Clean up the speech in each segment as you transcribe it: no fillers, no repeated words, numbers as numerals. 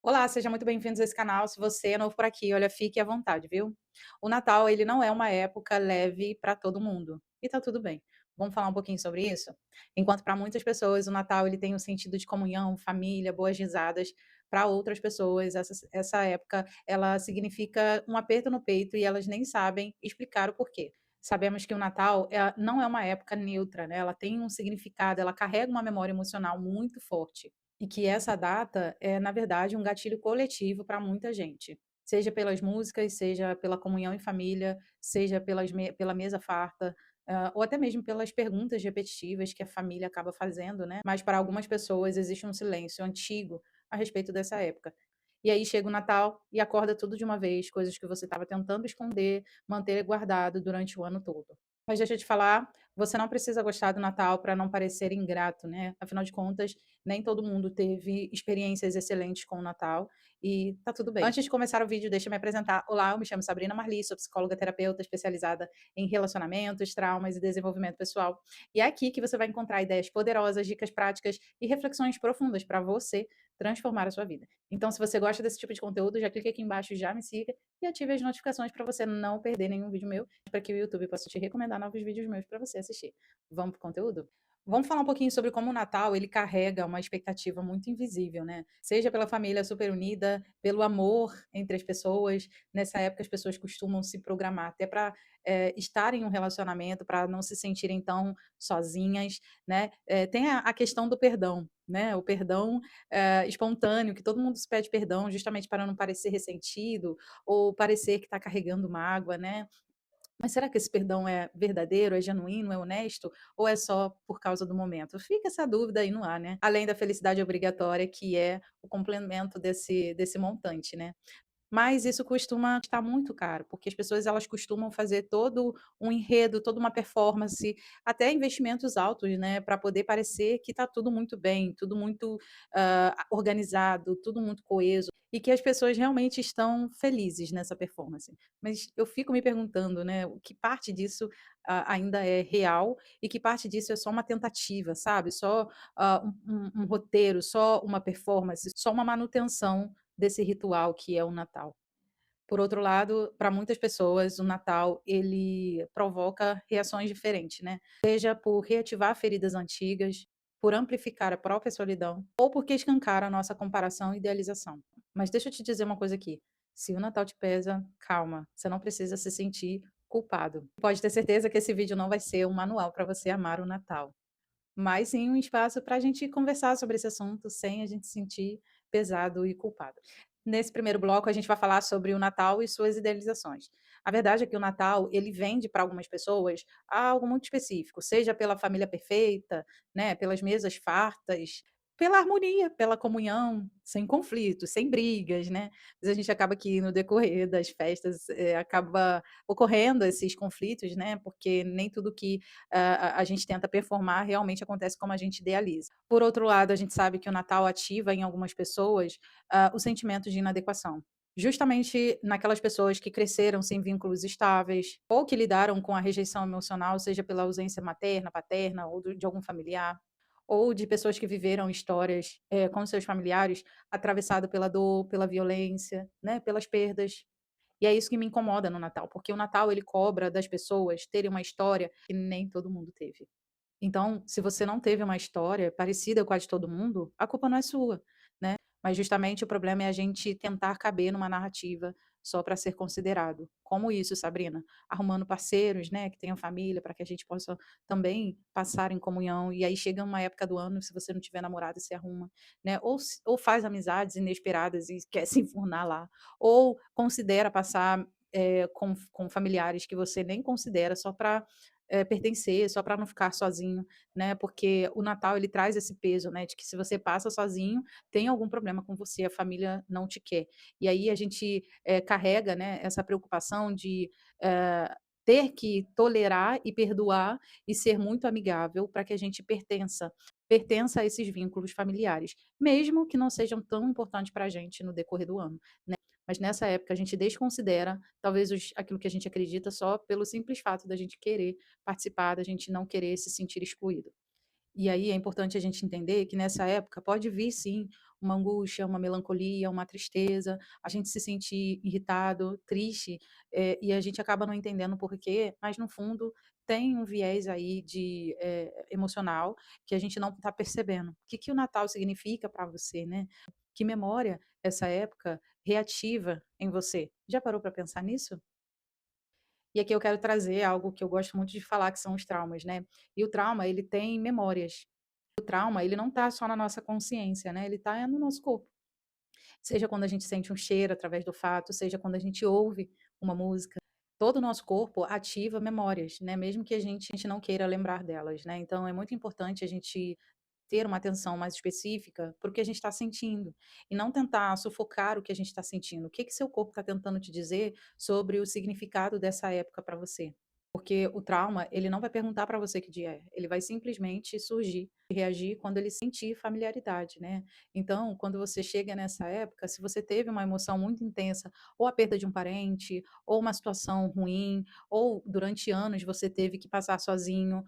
Olá, seja muito bem-vindos a esse canal. Se você é novo por aqui, olha, fique à vontade, viu? O Natal, ele não é uma época leve para todo mundo, e tá tudo bem. Vamos falar um pouquinho sobre isso? Enquanto para muitas pessoas o Natal ele tem um sentido de comunhão, família, boas risadas, para outras pessoas essa época ela significa um aperto no peito e elas nem sabem explicar o porquê. Sabemos que o Natal não é uma época neutra, né? Ela tem um significado, ela carrega uma memória emocional muito forte. E que essa data é, na verdade, um gatilho coletivo para muita gente, seja pelas músicas, seja pela comunhão em família, seja pela mesa farta, ou até mesmo pelas perguntas repetitivas que a família acaba fazendo, né? Mas para algumas pessoas existe um silêncio antigo a respeito dessa época. E aí chega o Natal e acorda tudo de uma vez, coisas que você estava tentando esconder, manter guardado durante o ano todo. Mas deixa eu te falar, você não precisa gostar do Natal para não parecer ingrato, né? Afinal de contas, nem todo mundo teve experiências excelentes com o Natal e tá tudo bem. Antes de começar o vídeo, deixa eu me apresentar. Olá, eu me chamo Sabrina Marli, sou psicóloga terapeuta especializada em relacionamentos, traumas e desenvolvimento pessoal. E é aqui que você vai encontrar ideias poderosas, dicas práticas e reflexões profundas para você transformar a sua vida. Então, se você gosta desse tipo de conteúdo, já clique aqui embaixo, já me siga e ative as notificações para você não perder nenhum vídeo meu, para que o YouTube possa te recomendar novos vídeos meus para você assistir. Vamos pro conteúdo? Vamos falar um pouquinho sobre como o Natal ele carrega uma expectativa muito invisível, né? Seja pela família super unida, pelo amor entre as pessoas. Nessa época as pessoas costumam se programar até para estar em um relacionamento, para não se sentirem tão sozinhas, né? Tem a questão do perdão, né? O perdão espontâneo, que todo mundo se pede perdão justamente para não parecer ressentido ou parecer que está carregando mágoa, né? Mas será que esse perdão é verdadeiro, é genuíno, é honesto ou é só por causa do momento? Fica essa dúvida aí no ar, né? Além da felicidade obrigatória, que é o complemento desse montante, né? Mas isso costuma estar muito caro, porque as pessoas elas costumam fazer todo um enredo, toda uma performance, até investimentos altos, né, para poder parecer que está tudo muito bem, tudo muito organizado, tudo muito coeso, e que as pessoas realmente estão felizes nessa performance. Mas eu fico me perguntando, né, o que parte disso ainda é real e que parte disso é só uma tentativa, sabe? Só um roteiro, só uma performance, só uma manutenção desse ritual que é o Natal. Por outro lado, para muitas pessoas, o Natal ele provoca reações diferentes, né? Seja por reativar feridas antigas, por amplificar a própria solidão, ou porque escancara a nossa comparação e idealização. Mas deixa eu te dizer uma coisa aqui. Se o Natal te pesa, calma, você não precisa se sentir culpado. Pode ter certeza que esse vídeo não vai ser um manual para você amar o Natal, mas sim um espaço para a gente conversar sobre esse assunto sem a gente se sentir pesado e culpado. Nesse primeiro bloco, a gente vai falar sobre o Natal e suas idealizações. A verdade é que o Natal, ele vende para algumas pessoas algo muito específico, seja pela família perfeita, né, pelas mesas fartas, pela harmonia, pela comunhão, sem conflitos, sem brigas, né. Mas a gente acaba que no decorrer das festas, acaba ocorrendo esses conflitos, né, porque nem tudo que a gente tenta performar realmente acontece como a gente idealiza. Por outro lado, a gente sabe que o Natal ativa em algumas pessoas o sentimento de inadequação. Justamente naquelas pessoas que cresceram sem vínculos estáveis, ou que lidaram com a rejeição emocional, seja pela ausência materna, paterna, ou de algum familiar, ou de pessoas que viveram histórias com seus familiares atravessado pela dor, pela violência, né, pelas perdas. E é isso que me incomoda no Natal, porque o Natal ele cobra das pessoas terem uma história que nem todo mundo teve. Então, se você não teve uma história parecida com a de todo mundo, a culpa não é sua, né. Mas justamente o problema é a gente tentar caber numa narrativa só para ser considerado. Como isso, Sabrina? Arrumando parceiros, né, que tenham família, para que a gente possa também passar em comunhão, e aí chega uma época do ano, se você não tiver namorado, você arruma, né, ou faz amizades inesperadas e quer se enfurnar lá, ou considera passar, com familiares que você nem considera só para pertencer, só para não ficar sozinho, né, porque o Natal ele traz esse peso, né, de que se você passa sozinho, tem algum problema com você, a família não te quer. E aí a gente, carrega, né, essa preocupação de, ter que tolerar e perdoar e ser muito amigável para que a gente pertença a esses vínculos familiares, mesmo que não sejam tão importantes para a gente no decorrer do ano, né. Mas nessa época a gente desconsidera, talvez aquilo que a gente acredita só pelo simples fato da gente querer participar, da gente não querer se sentir excluído. E aí é importante a gente entender que nessa época pode vir sim uma angústia, uma melancolia, uma tristeza, a gente se sentir irritado, triste, e a gente acaba não entendendo o porquê, mas no fundo tem um viés aí de, emocional que a gente não está percebendo. O que que o Natal significa para você, né? Que memória essa época reativa em você? Já parou para pensar nisso? E aqui eu quero trazer algo que eu gosto muito de falar, que são os traumas, né. E o trauma, ele tem memórias. O trauma, ele não está só na nossa consciência, né, ele está no nosso corpo. Seja quando a gente sente um cheiro através do olfato, seja quando a gente ouve uma música. Todo o nosso corpo ativa memórias, né, mesmo que a gente não queira lembrar delas, né. Então é muito importante a gente ter uma atenção mais específica para o que a gente está sentindo, e não tentar sufocar o que a gente está sentindo. O que que seu corpo está tentando te dizer sobre o significado dessa época para você? Porque o trauma, ele não vai perguntar para você que dia é, ele vai simplesmente surgir e reagir quando ele sentir familiaridade, né. Então, quando você chega nessa época, se você teve uma emoção muito intensa, ou a perda de um parente, ou uma situação ruim, ou durante anos você teve que passar sozinho,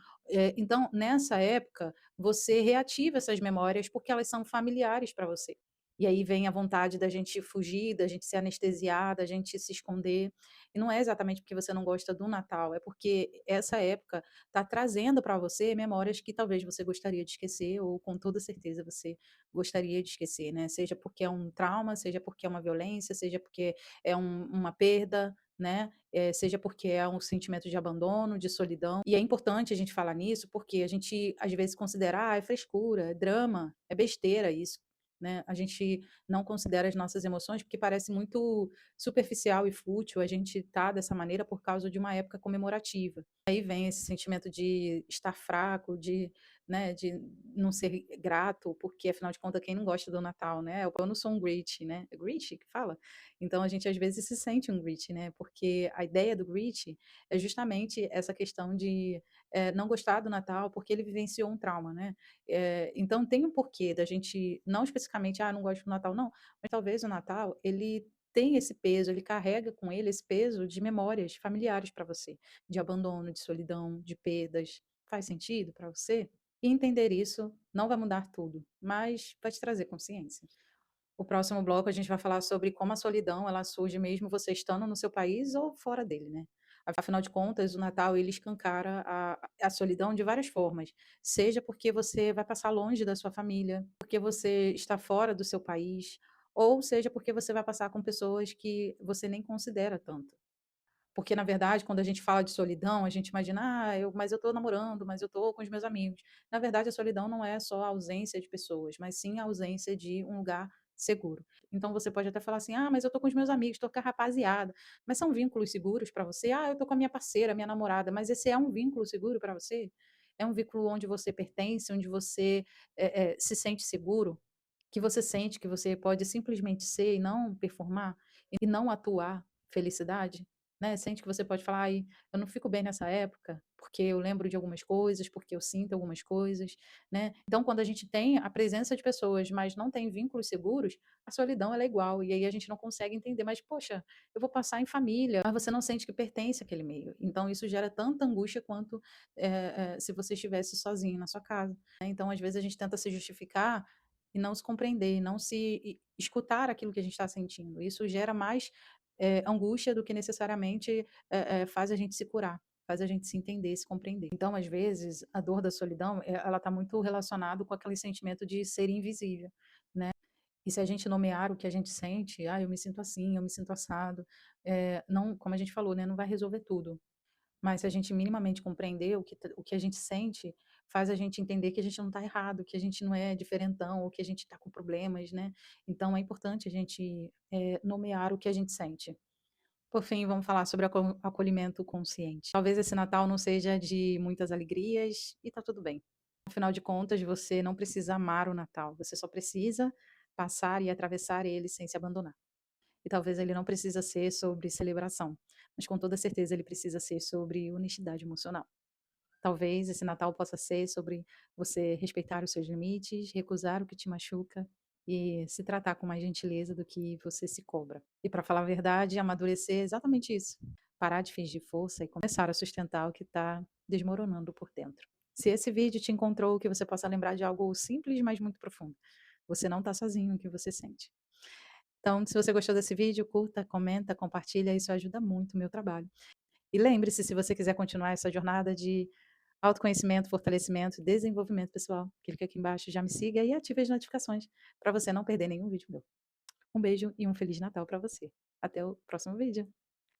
então nessa época, você reativa essas memórias, porque elas são familiares para você. E aí vem a vontade da gente fugir, da gente se anestesiar, da gente se esconder. E não é exatamente porque você não gosta do Natal, é porque essa época está trazendo para você memórias que talvez você gostaria de esquecer, ou com toda certeza você gostaria de esquecer, né? Seja porque é um trauma, seja porque é uma violência, seja porque é uma perda, né? Seja porque é um sentimento de abandono, de solidão. E é importante a gente falar nisso, porque a gente às vezes considera, é frescura, é drama, é besteira isso. Né? A gente não considera as nossas emoções porque parece muito superficial e fútil a gente tá dessa maneira por causa de uma época comemorativa. Aí vem esse sentimento de estar fraco, de, né, de não ser grato, porque afinal de contas quem não gosta do Natal, né? Eu não sou um Grinch, né? É Grinch que fala? Então a gente às vezes se sente um Grinch, né? Porque a ideia do Grinch é justamente essa questão de não gostar do Natal porque ele vivenciou um trauma, né? Então tem um porquê da gente, não especificamente, não gosto do Natal, não, mas talvez o Natal, ele tem esse peso, ele carrega com ele esse peso de memórias familiares para você, de abandono, de solidão, de perdas. Faz sentido para você? E entender isso não vai mudar tudo, mas vai te trazer consciência. O próximo bloco a gente vai falar sobre como a solidão ela surge mesmo você estando no seu país ou fora dele, né. Afinal de contas, o Natal ele escancara a solidão de várias formas, seja porque você vai passar longe da sua família, porque você está fora do seu país, ou seja porque você vai passar com pessoas que você nem considera tanto. Porque, na verdade, quando a gente fala de solidão, a gente imagina: mas eu estou namorando, mas eu estou com os meus amigos". Na verdade, a solidão não é só a ausência de pessoas, mas sim a ausência de um lugar seguro. Então você pode até falar assim: mas eu estou com os meus amigos, estou com a rapaziada". Mas são vínculos seguros para você? Eu estou com a minha parceira, minha namorada", mas esse é um vínculo seguro para você? É um vínculo onde você pertence, onde você, se sente seguro? Que você sente que você pode simplesmente ser e não performar, e não atuar felicidade, né, sente que você pode falar: "Ai, eu não fico bem nessa época, porque eu lembro de algumas coisas, porque eu sinto algumas coisas", né. Então quando a gente tem a presença de pessoas, mas não tem vínculos seguros, a solidão ela é igual, e aí a gente não consegue entender, mas poxa, eu vou passar em família, mas você não sente que pertence àquele meio. Então isso gera tanta angústia quanto, se você estivesse sozinho na sua casa, né. Então às vezes a gente tenta se justificar e não se compreender, e não se escutar aquilo que a gente está sentindo. Isso gera mais, angústia do que necessariamente, faz a gente se curar, faz a gente se entender, se compreender. Então, às vezes, a dor da solidão, ela está muito relacionado com aquele sentimento de ser invisível, né. E se a gente nomear o que a gente sente: "Eu me sinto assim, eu me sinto assado", não, como a gente falou, né, não vai resolver tudo. Mas se a gente minimamente compreender o que a gente sente, faz a gente entender que a gente não está errado, que a gente não é diferentão, ou que a gente está com problemas, né. Então é importante a gente, nomear o que a gente sente. Por fim, vamos falar sobre acolhimento consciente. Talvez esse Natal não seja de muitas alegrias, e tá tudo bem. Afinal de contas, você não precisa amar o Natal, você só precisa passar e atravessar ele sem se abandonar. E talvez ele não precisa ser sobre celebração, mas com toda certeza ele precisa ser sobre honestidade emocional. Talvez esse Natal possa ser sobre você respeitar os seus limites, recusar o que te machuca e se tratar com mais gentileza do que você se cobra. E para falar a verdade, amadurecer é exatamente isso. Parar de fingir força e começar a sustentar o que está desmoronando por dentro. Se esse vídeo te encontrou, que você possa lembrar de algo simples, mas muito profundo. Você não está sozinho no que você sente. Então, se você gostou desse vídeo, curta, comenta, compartilha, isso ajuda muito o meu trabalho. E lembre-se, se você quiser continuar essa jornada de autoconhecimento, fortalecimento, desenvolvimento pessoal, clica aqui embaixo, já me siga e ative as notificações para você não perder nenhum vídeo meu. Um beijo e um feliz Natal para você. Até o próximo vídeo.